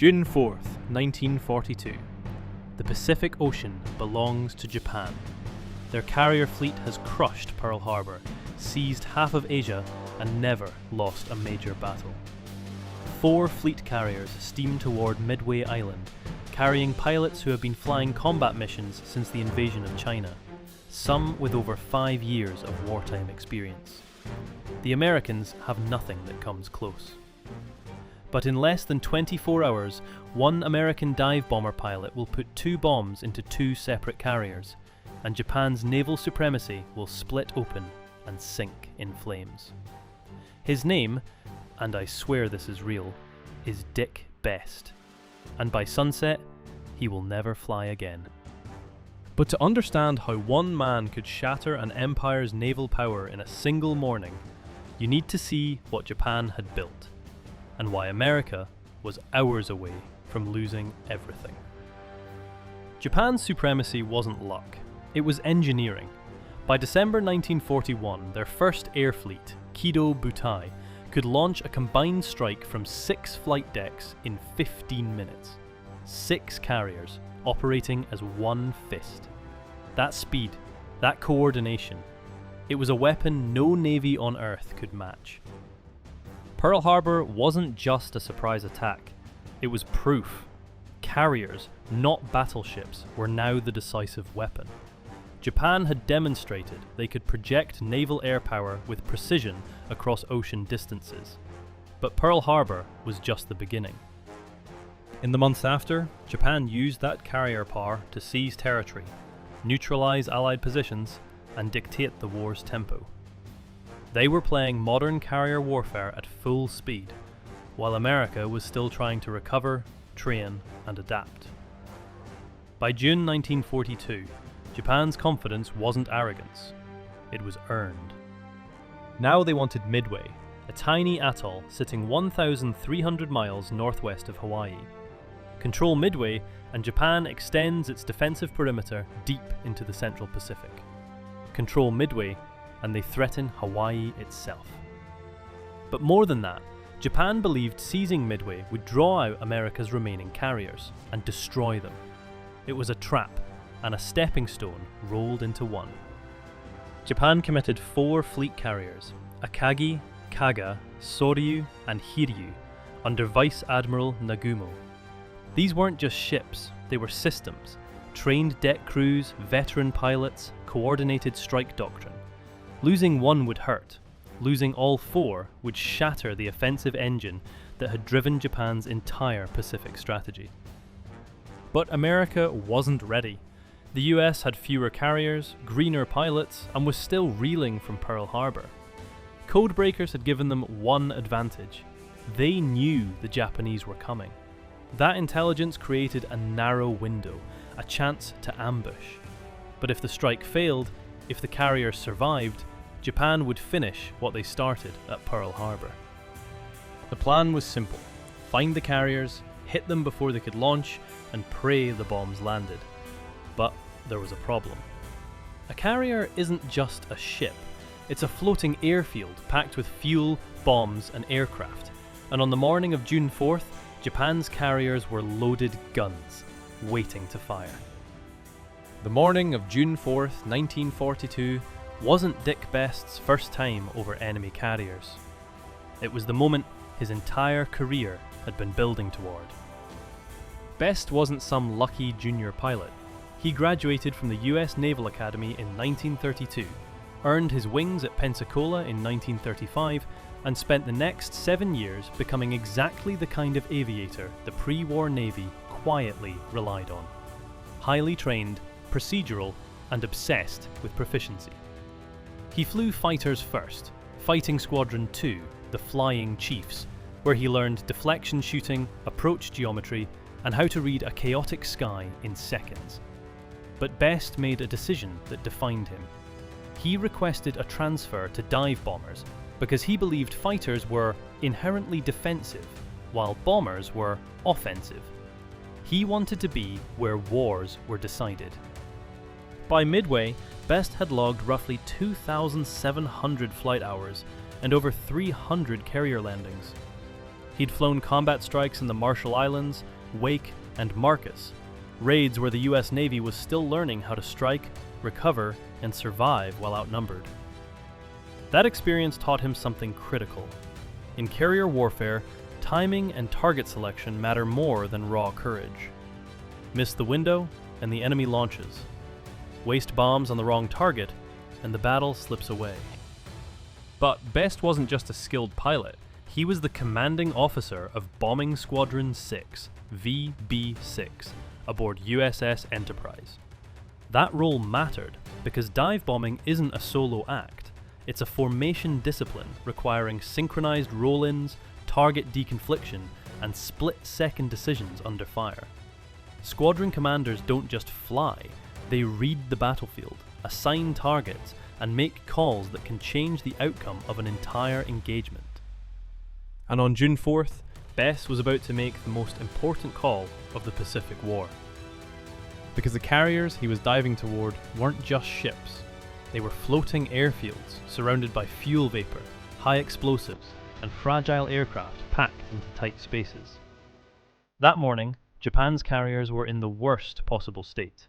June 4th, 1942. The Pacific Ocean belongs to Japan. Their carrier fleet has crushed Pearl Harbor, seized half of Asia, and never lost a major battle. 4 fleet carriers steam toward Midway Island, carrying pilots who have been flying combat missions since the invasion of China, some with over 5 years of wartime experience. The Americans have nothing that comes close. But in less than 24 hours, one American dive bomber pilot will put 2 bombs into 2 separate carriers, and Japan's naval supremacy will split open and sink in flames. His name, and I swear this is real, is Dick Best, and by sunset, he will never fly again. But to understand how one man could shatter an empire's naval power in a single morning, you need to see what Japan had built, and why America was hours away from losing everything. Japan's supremacy wasn't luck, it was engineering. By December 1941, their first air fleet, Kido Butai, could launch a combined strike from 6 flight decks in 15 minutes. 6 carriers, operating as one fist. That speed, that coordination, it was a weapon no navy on Earth could match. Pearl Harbor wasn't just a surprise attack, it was proof. Carriers, not battleships, were now the decisive weapon. Japan had demonstrated they could project naval air power with precision across ocean distances. But Pearl Harbor was just the beginning. In the months after, Japan used that carrier power to seize territory, neutralize Allied positions, and dictate the war's tempo. They were playing modern carrier warfare at full speed, while America was still trying to recover, train, and adapt. By June 1942, Japan's confidence wasn't arrogance, it was earned. Now they wanted Midway, a tiny atoll sitting 1,300 miles northwest of Hawaii. Control Midway, and Japan extends its defensive perimeter deep into the Central Pacific. Control Midway, and they threaten Hawaii itself. But more than that, Japan believed seizing Midway would draw out America's remaining carriers and destroy them. It was a trap, and a stepping stone rolled into one. Japan committed 4 fleet carriers, Akagi, Kaga, Soryu, and Hiryu, under Vice Admiral Nagumo. These weren't just ships, they were systems, trained deck crews, veteran pilots, coordinated strike doctrine. Losing one would hurt, losing all 4 would shatter the offensive engine that had driven Japan's entire Pacific strategy. But America wasn't ready. The US had fewer carriers, greener pilots, and was still reeling from Pearl Harbor. Codebreakers had given them one advantage. They knew the Japanese were coming. That intelligence created a narrow window, a chance to ambush. But if the strike failed, if the carriers survived, Japan would finish what they started at Pearl Harbor. The plan was simple: find the carriers, hit them before they could launch, and pray the bombs landed. But there was a problem. A carrier isn't just a ship, it's a floating airfield packed with fuel, bombs, and aircraft. And on the morning of June 4th, Japan's carriers were loaded guns, waiting to fire. The morning of June 4th, 1942, wasn't Dick Best's first time over enemy carriers. It was the moment his entire career had been building toward. Best wasn't some lucky junior pilot. He graduated from the US Naval Academy in 1932, earned his wings at Pensacola in 1935, and spent the next 7 years becoming exactly the kind of aviator the pre-war Navy quietly relied on. Highly trained, procedural, and obsessed with proficiency. He flew fighters first, Fighting Squadron 2, the Flying Chiefs, where he learned deflection shooting, approach geometry, and how to read a chaotic sky in seconds. But Best made a decision that defined him. He requested a transfer to dive bombers because he believed fighters were inherently defensive, while bombers were offensive. He wanted to be where wars were decided. By Midway, Best had logged roughly 2,700 flight hours and over 300 carrier landings. He'd flown combat strikes in the Marshall Islands, Wake, and Marcus, raids where the US Navy was still learning how to strike, recover, and survive while outnumbered. That experience taught him something critical. In carrier warfare, timing and target selection matter more than raw courage. Miss the window, and the enemy launches. Waste bombs on the wrong target, and the battle slips away. But Best wasn't just a skilled pilot. He was the commanding officer of Bombing Squadron 6, VB6, aboard USS Enterprise. That role mattered because dive bombing isn't a solo act. It's a formation discipline requiring synchronized roll-ins, target deconfliction, and split-second decisions under fire. Squadron commanders don't just fly, they read the battlefield, assign targets, and make calls that can change the outcome of an entire engagement. And on June 4th, Best was about to make the most important call of the Pacific War. Because the carriers he was diving toward weren't just ships. They were floating airfields surrounded by fuel vapor, high explosives, and fragile aircraft packed into tight spaces. That morning, Japan's carriers were in the worst possible state,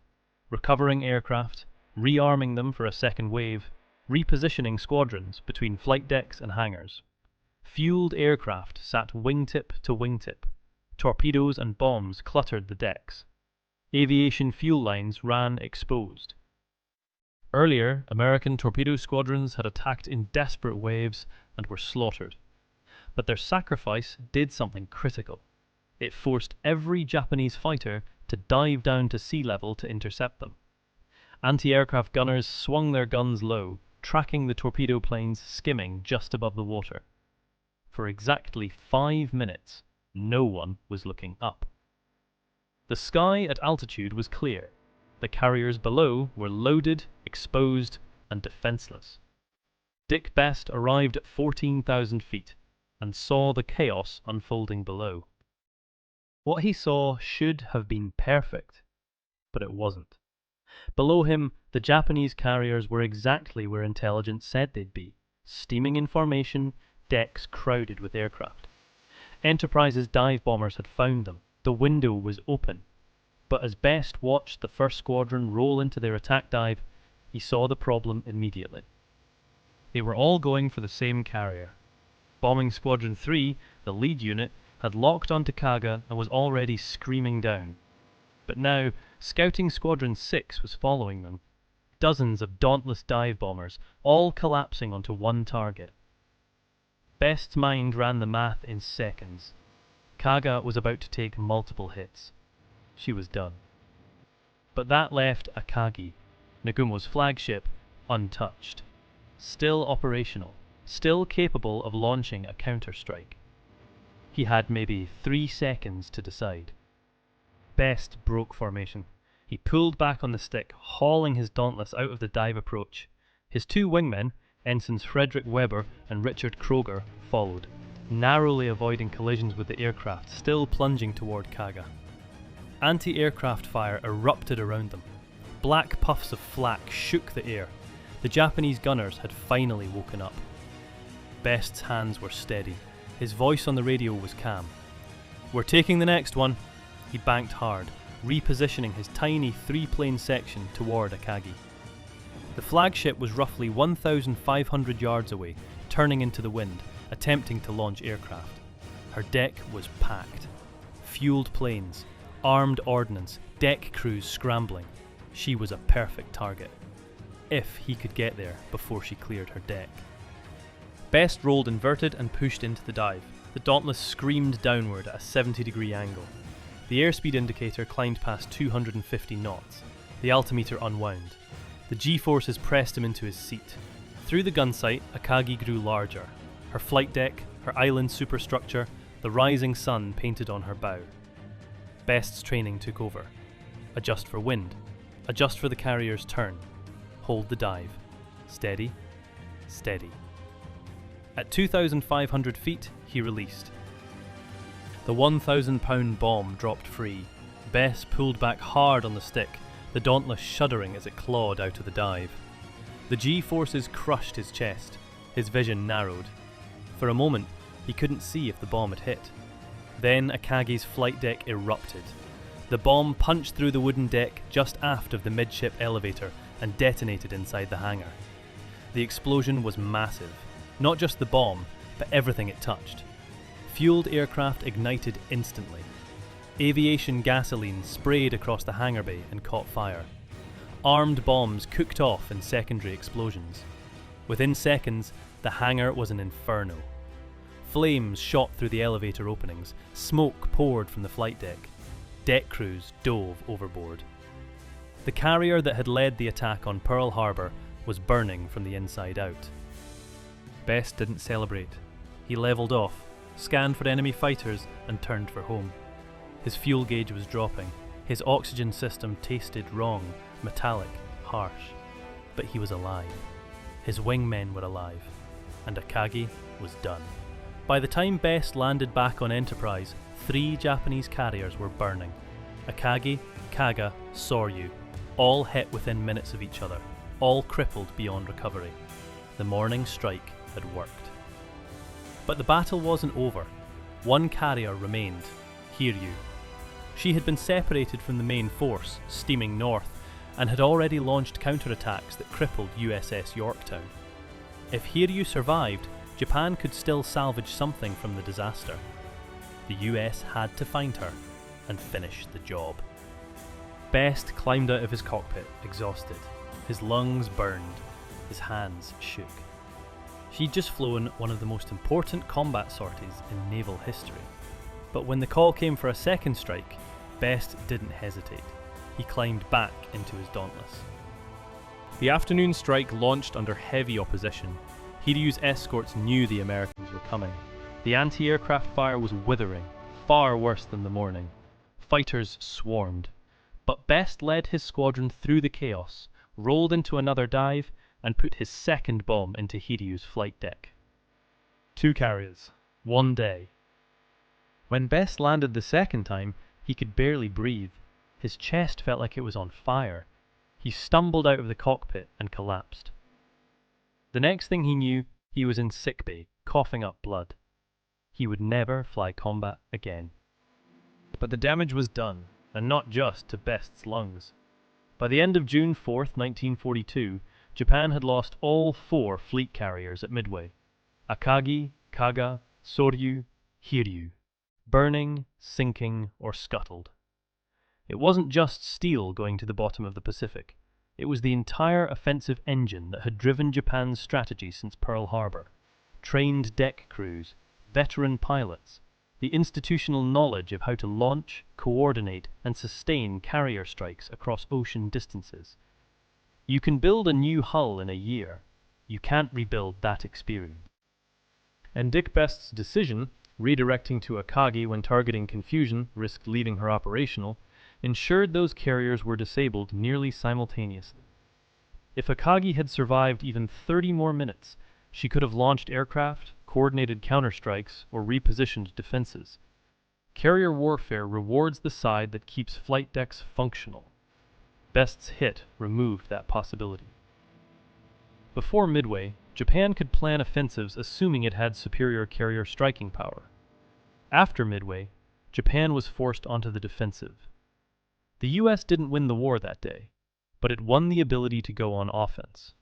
recovering aircraft, rearming them for a second wave, repositioning squadrons between flight decks and hangars. Fueled aircraft sat wingtip to wingtip. Torpedoes and bombs cluttered the decks. Aviation fuel lines ran exposed. Earlier, American torpedo squadrons had attacked in desperate waves and were slaughtered. But their sacrifice did something critical. It forced every Japanese fighter to dive down to sea level to intercept them. Anti-aircraft gunners swung their guns low, tracking the torpedo planes skimming just above the water. For exactly 5 minutes, no one was looking up. The sky at altitude was clear. The carriers below were loaded, exposed, and defenseless. Dick Best arrived at 14,000 feet and saw the chaos unfolding below. What he saw should have been perfect, but it wasn't. Below him, the Japanese carriers were exactly where intelligence said they'd be, steaming in formation, decks crowded with aircraft. Enterprise's dive bombers had found them. The window was open. But as Best watched the first squadron roll into their attack dive, he saw the problem immediately. They were all going for the same carrier. Bombing Squadron 3, the lead unit, had locked onto Kaga and was already screaming down. But now, Scouting Squadron 6 was following them. Dozens of dauntless dive bombers, all collapsing onto one target. Best's mind ran the math in seconds. Kaga was about to take multiple hits. She was done. But that left Akagi, Nagumo's flagship, untouched. Still operational, still capable of launching a counter-strike. He had maybe 3 seconds to decide. Best broke formation. He pulled back on the stick, hauling his Dauntless out of the dive approach. His 2 wingmen, Ensigns Frederick Weber and Richard Kroger, followed, narrowly avoiding collisions with the aircraft still plunging toward Kaga. Anti-aircraft fire erupted around them. Black puffs of flak shook the air. The Japanese gunners had finally woken up. Best's hands were steady. His voice on the radio was calm. "We're taking the next one." He banked hard, repositioning his tiny 3-plane section toward Akagi. The flagship was roughly 1,500 yards away, turning into the wind, attempting to launch aircraft. Her deck was packed. Fueled planes, armed ordnance, deck crews scrambling. She was a perfect target. If he could get there before she cleared her deck. Best rolled inverted and pushed into the dive. The Dauntless screamed downward at a 70-degree angle. The airspeed indicator climbed past 250 knots. The altimeter unwound. The G-forces pressed him into his seat. Through the gun sight, Akagi grew larger. Her flight deck, her island superstructure, the rising sun painted on her bow. Best's training took over. Adjust for wind. Adjust for the carrier's turn. Hold the dive. Steady. Steady. At 2,500 feet, he released. The 1,000-pound bomb dropped free. Best pulled back hard on the stick, the Dauntless shuddering as it clawed out of the dive. The G-forces crushed his chest. His vision narrowed. For a moment, He couldn't see if the bomb had hit. Then Akagi's flight deck erupted. The bomb punched through the wooden deck just aft of the midship elevator and detonated inside the hangar. The explosion was massive. Not just the bomb, but everything it touched. Fueled aircraft ignited instantly. Aviation gasoline sprayed across the hangar bay and caught fire. Armed bombs cooked off in secondary explosions. Within seconds, the hangar was an inferno. Flames shot through the elevator openings, smoke poured from the flight deck. Deck crews dove overboard. The carrier that had led the attack on Pearl Harbor was burning from the inside out. Best didn't celebrate. He leveled off, scanned for enemy fighters, and turned for home. His fuel gauge was dropping. His oxygen system tasted wrong, metallic, harsh. But he was alive. His wingmen were alive. And Akagi was done. By the time Best landed back on Enterprise, 3 Japanese carriers were burning. Akagi, Kaga, Soryu, all hit within minutes of each other, all crippled beyond recovery. The morning strike had worked. But the battle wasn't over. One carrier remained, Hiryu. She had been separated from the main force, steaming north, and had already launched counterattacks that crippled USS Yorktown. If Hiryu survived, Japan could still salvage something from the disaster. The US had to find her and finish the job. Best climbed out of his cockpit, exhausted. His lungs burned. His hands shook. She'd just flown one of the most important combat sorties in naval history. But when the call came for a second strike, Best didn't hesitate. He climbed back into his Dauntless. The afternoon strike launched under heavy opposition. Hiryu's escorts knew the Americans were coming. The anti-aircraft fire was withering, far worse than the morning. Fighters swarmed. But Best led his squadron through the chaos, rolled into another dive, and put his second bomb into Hiryu's flight deck. 2 carriers, 1 day. When Best landed the second time, he could barely breathe. His chest felt like it was on fire. He stumbled out of the cockpit and collapsed. The next thing he knew, he was in sickbay, coughing up blood. He would never fly combat again. But the damage was done, and not just to Best's lungs. By the end of June 4th, 1942, Japan had lost all 4 fleet carriers at Midway: Akagi, Kaga, Soryu, Hiryu. Burning, sinking, or scuttled. It wasn't just steel going to the bottom of the Pacific. It was the entire offensive engine that had driven Japan's strategy since Pearl Harbor. Trained deck crews, veteran pilots, the institutional knowledge of how to launch, coordinate, and sustain carrier strikes across ocean distances. You can build a new hull in a year. You can't rebuild that experience. And Dick Best's decision, redirecting to Akagi when targeting confusion risked leaving her operational, ensured those carriers were disabled nearly simultaneously. If Akagi had survived even 30 more minutes, she could have launched aircraft, coordinated counterstrikes, or repositioned defenses. Carrier warfare rewards the side that keeps flight decks functional. Best's hit removed that possibility. Before Midway, Japan could plan offensives assuming it had superior carrier striking power. After Midway, Japan was forced onto the defensive. The US didn't win the war that day, but it won the ability to go on offense.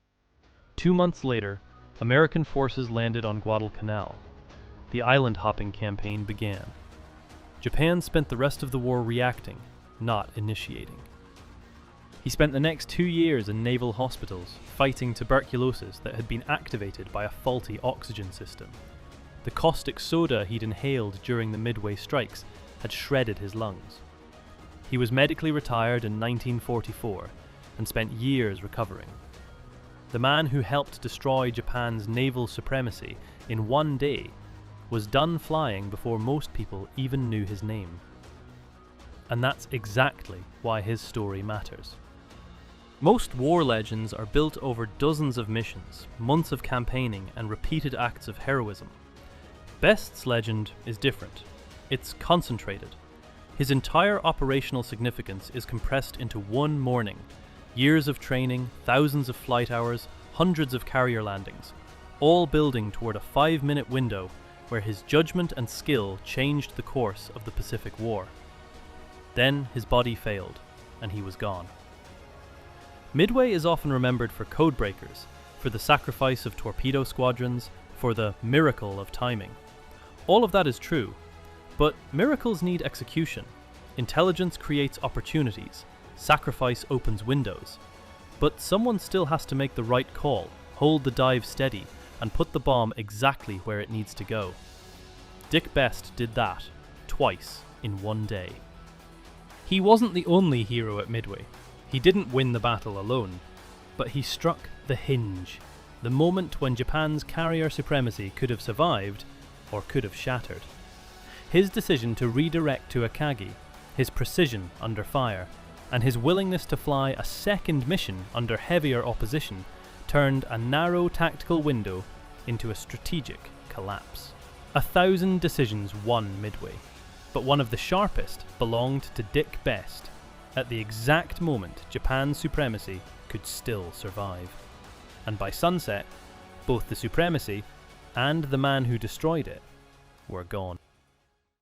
2 months later, American forces landed on Guadalcanal. The island-hopping campaign began. Japan spent the rest of the war reacting, not initiating. He spent the next 2 years in naval hospitals, fighting tuberculosis that had been activated by a faulty oxygen system. The caustic soda he'd inhaled during the Midway strikes had shredded his lungs. He was medically retired in 1944 and spent years recovering. The man who helped destroy Japan's naval supremacy in 1 day was done flying before most people even knew his name. And that's exactly why his story matters. Most war legends are built over dozens of missions, months of campaigning, and repeated acts of heroism. Best's legend is different. It's concentrated. His entire operational significance is compressed into one morning. Years of training, thousands of flight hours, hundreds of carrier landings, all building toward a 5-minute window where his judgment and skill changed the course of the Pacific War. Then his body failed, and he was gone. Midway is often remembered for codebreakers, for the sacrifice of torpedo squadrons, for the miracle of timing. All of that is true, but miracles need execution. Intelligence creates opportunities, sacrifice opens windows. But someone still has to make the right call, hold the dive steady, and put the bomb exactly where it needs to go. Dick Best did that, twice, in one day. He wasn't the only hero at Midway. He didn't win the battle alone, but he struck the hinge, the moment when Japan's carrier supremacy could have survived, or could have shattered. His decision to redirect to Akagi, his precision under fire, and his willingness to fly a second mission under heavier opposition turned a narrow tactical window into a strategic collapse. 1,000 decisions won Midway, but one of the sharpest belonged to Dick Best at the exact moment Japan's supremacy could still survive. And by sunset, both the supremacy and the man who destroyed it were gone.